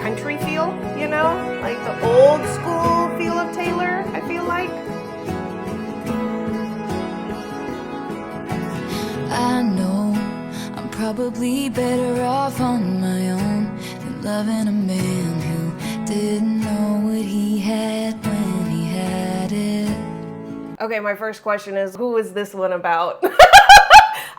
country feel, you know? Like the old school feel of Taylor, I feel like. I know I'm probably better off on my own than loving a man who didn't know what he had when he had it. Okay, my first question is, who is this one about?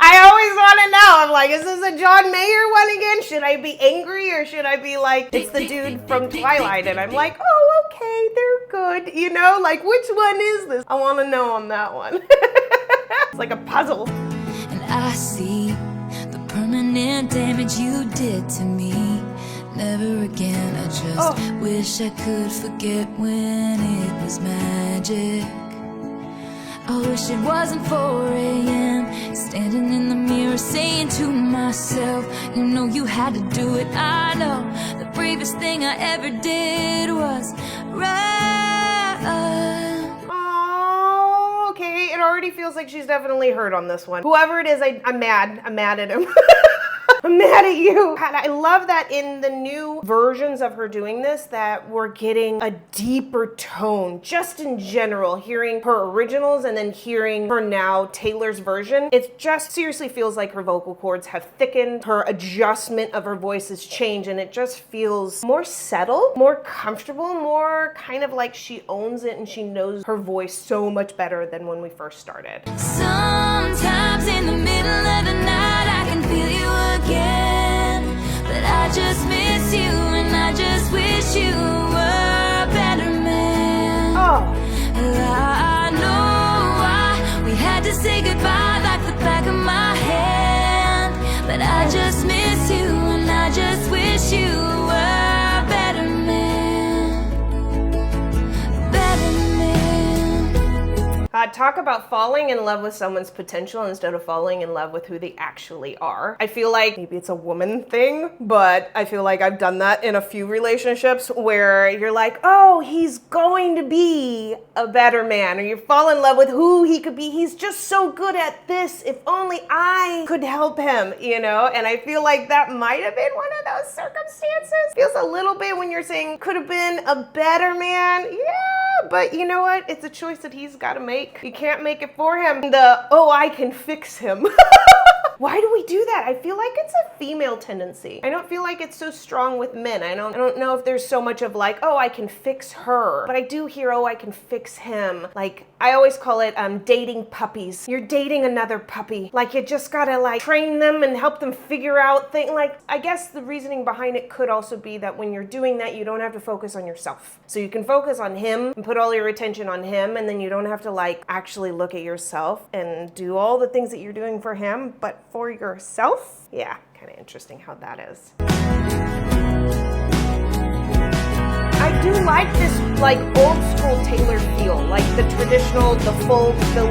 I always want to know. I'm like, is this a John Mayer one again? Should I be angry or should I be like, it's the dude from Twilight? And I'm like, oh, okay, they're good. You know, like, which one is this? I want to know on that one. It's like a puzzle. And I see the permanent damage you did to me. Never again, I just wish I could forget when it was magic. I wish it wasn't 4 a.m. Standing in the mirror saying to myself, you know you had to do it. I know the bravest thing I ever did was run. Oh, okay. It already feels like she's definitely hurt on this one. Whoever it is, I'm mad. I'm mad at him. I'm mad at you. And I love that in the new versions of her doing this, that we're getting a deeper tone, just in general, hearing her originals and then hearing her now, Taylor's version. It just seriously feels like her vocal cords have thickened, her adjustment of her voice has changed, and it just feels more settled, more comfortable, more kind of like she owns it and she knows her voice so much better than when we first started. Sometimes in the middle of the night I can feel you again, but I just miss you and I just wish you were a better man. I know we had to say goodbye like the back of my hand, but I just miss you and I just wish you were a better man. Better man. Talk about falling in love with someone's potential instead of falling in love with who they actually are. I feel like maybe it's a woman thing, but I feel like I've done that in a few relationships where you're like, oh, he's going to be a better man, or you fall in love with who he could be. He's just so good at this. If only I could help him, you know? And I feel like that might have been one of those circumstances. Feels a little bit when you're saying could have been a better man. Yeah, but you know what? It's a choice that he's got to make. You can't make it for him. Oh, I can fix him. Why do we do that? I feel like it's a female tendency. I don't feel like it's so strong with men. I don't know if there's so much of like, oh, I can fix her. But I do hear, oh, I can fix him. Like, I always call it dating puppies. You're dating another puppy. Like, you just gotta like train them and help them figure out things. Like, I guess the reasoning behind it could also be that when you're doing that, you don't have to focus on yourself. So you can focus on him and put all your attention on him, and then you don't have to like actually look at yourself and do all the things that you're doing for him, but for yourself. Yeah, kind of interesting how that is. I do like this like old school Taylor feel, like the traditional, the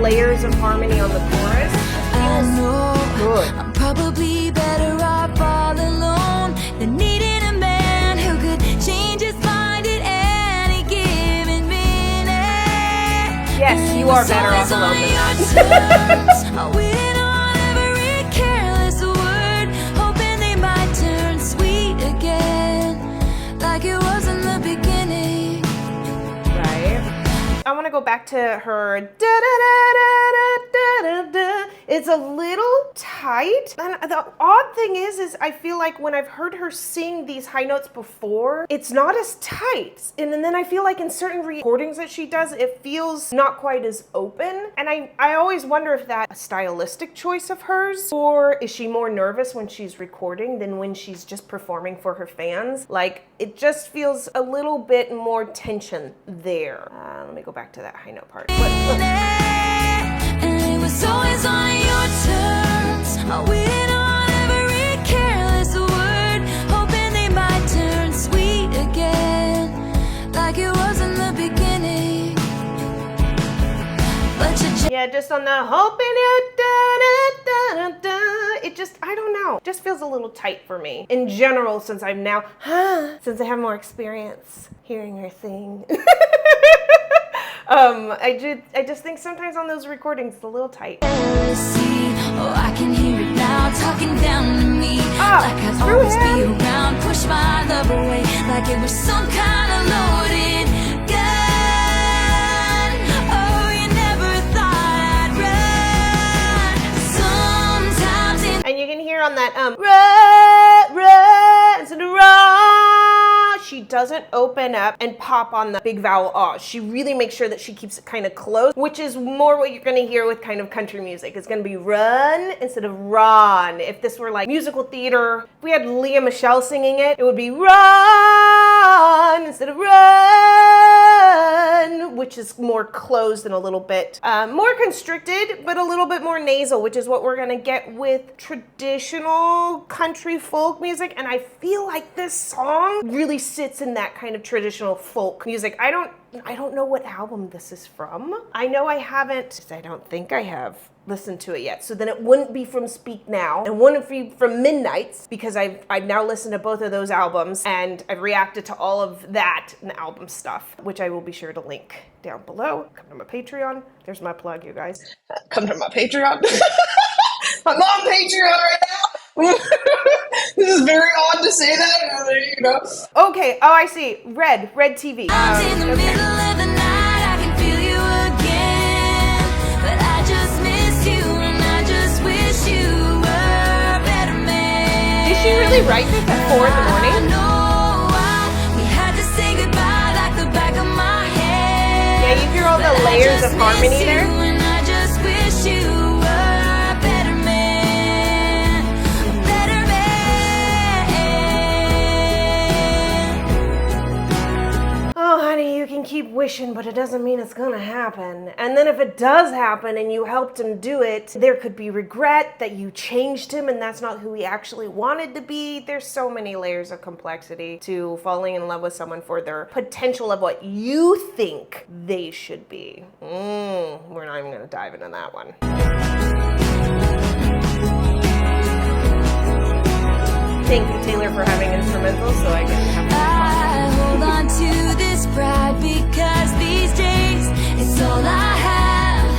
layers of harmony on the chorus. I know good. I'm probably better off all alone than needing a man who could change his mind at any given minute. Yes, you are better off alone than that. I want to go back to her da-da-da-da-da-da-da. It's a little tight. And the odd thing is I feel like when I've heard her sing these high notes before, it's not as tight. And then I feel like in certain recordings that she does, it feels not quite as open. And I always wonder if that's a stylistic choice of hers, or is she more nervous when she's recording than when she's just performing for her fans? Like, it just feels a little bit more tension there. Let me go back to that high note part. And it was always on your terms. I went on every careless word, hoping they might turn sweet again, like it was in the beginning. But yeah, just on the hoping it, da-da-da-da-da. It just, I don't know, just feels a little tight for me. In general, since I've now, since I have more experience hearing her sing. I just think sometimes on those recordings it's a little tight. oh, I can hear it now. talking down to me. Like I'd always be around, push my love away, like it was some kind of loaded gun. Oh, you never thought I'd run. Sometimes in And you can hear on that run instead of raw, she doesn't open up and pop on the big vowel ah. She really makes sure that she keeps it kind of closed, which is more what you're going to hear with kind of country music. It's going to be run instead of run. If this were like musical theater, if we had Leah Michelle singing it, it would be run instead of run, which is more closed and a little bit more constricted, but a little bit more nasal, which is what we're going to get with traditional country folk music. And I feel like this song really sits in that kind of traditional folk music. I don't know what album this is from. I know I don't think I have listened to it yet. So then it wouldn't be from Speak Now and wouldn't be from Midnights, because I've now listened to both of those albums and I've reacted to all of that and the album stuff, which I will be sure to link down below. Come to my Patreon. There's my plug, you guys. Come to my Patreon. I'm on Patreon right now. This is very odd to say that, you know. Okay, oh, I see. Red TV. in the middle of the night, I can feel you again. But I just miss you and I just wish you were a better man. Did she really write this at 4 in the morning? I know we had to say goodbye like the back of my head. Yeah, you hear all the layers of harmony there? And I just wish you were a better man. A better man. Oh, honey, you can keep wishing, but it doesn't mean it's gonna happen. And then if it does happen and you helped him do it, there could be regret that you changed him and that's not who he actually wanted to be. There's so many layers of complexity to falling in love with someone for their potential of what you think they should be. We're not even gonna dive into that one. Thank you, Taylor, for having instrumentals so I can have I hold on to this pride because these days it's all I have,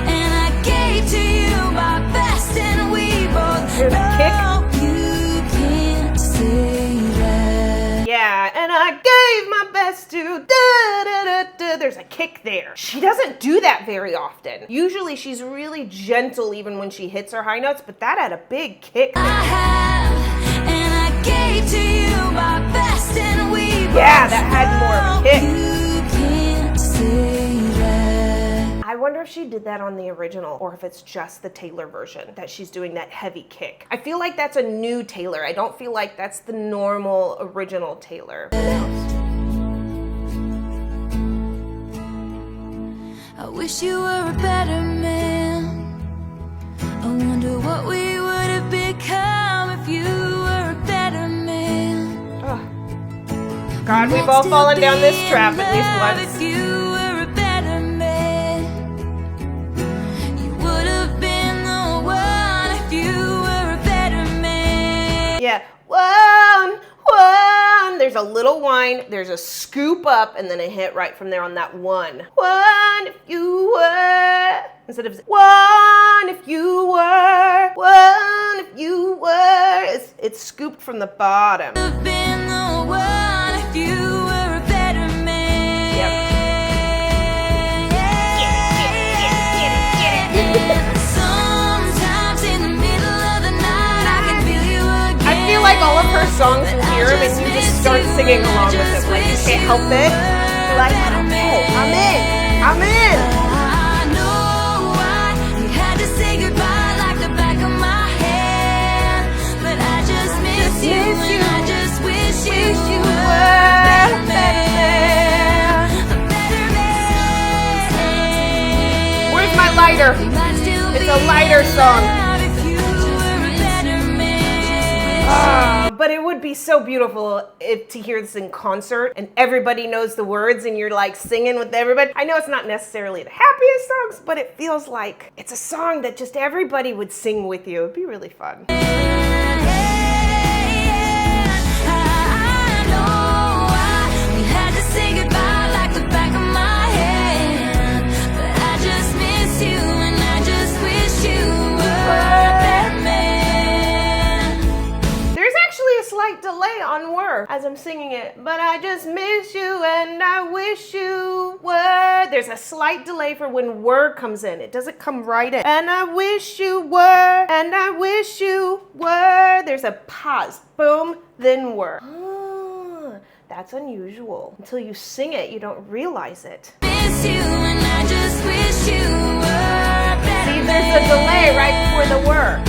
and I gave to you my best, and we both There's a kick. know you can't say that. Yeah, and I gave my best to da-da-da-da. There's a kick there. She doesn't do that very often. Usually she's really gentle even when she hits her high notes, but that had a big kick there. I have, and I gave to you my best, and we Yeah, that had more of a kick. you can't say that. I wonder if she did that on the original or if it's just the Taylor version that she's doing that heavy kick. I feel like that's a new Taylor. I don't feel like that's the normal original Taylor. Who knows? I wish you were a better man. I wonder what we would have become if you were a better man. Ugh. God, we've all fallen down this trap at least If once. you were a better man, you would have been the one if you were a better man. Yeah, one. There's a little whine, there's a scoop up, and then a hit right from there on that one. One if you were. Instead of one if you were. One if you were. It's scooped from the bottom. Would have been the one if you were a better man. Yep. Sometimes in the middle of the night, I can feel you again. I feel like all of her songs you hear them and you just start singing along with it. Like you can't help it. You're like, okay, I'm in. I'm in. I know why you had to say goodbye like the back of my hand, but I just miss you and I just wish you were a better man. A better man. Where's my lighter? It's a lighter song. But it would be so beautiful to hear this in concert and everybody knows the words and you're like singing with everybody. I know it's not necessarily the happiest songs, but it feels like it's a song that just everybody would sing with you. It'd be really fun. delay on were as I'm singing it. But I just miss you and I wish you were. There's a slight delay for when were comes in. It doesn't come right in. And I wish you were, and I wish you were. There's a pause. Boom, then were. That's unusual. Until you sing it, you don't realize it. Miss you and I just wish you were better. See, there's a delay right before the were.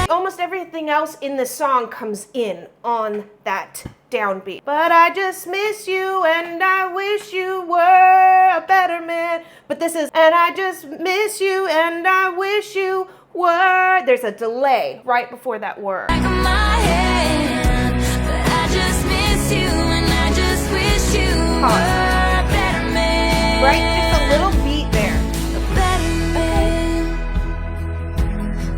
Almost everything else in the song comes in on that downbeat. But I just miss you and I wish you were a better man. But this is, and I just miss you and I wish you were. There's a delay right before that were. Back of my head, but I just miss you and I just wish you were a better man. Right? Just a little beat there. A better man.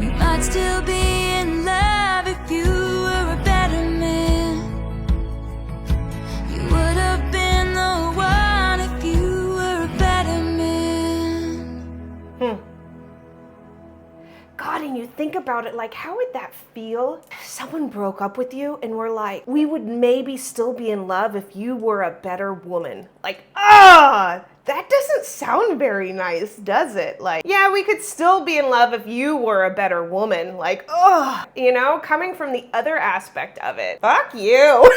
You might still be in love if you were a better man. You would have been the one if you were a better man. God, and you think about it, like, how would that feel? Someone broke up with you and we're like, we would maybe still be in love if you were a better woman. Like, that doesn't sound very nice, does it? Like, yeah, we could still be in love if you were a better woman. Like, you know, coming from the other aspect of it. Fuck you.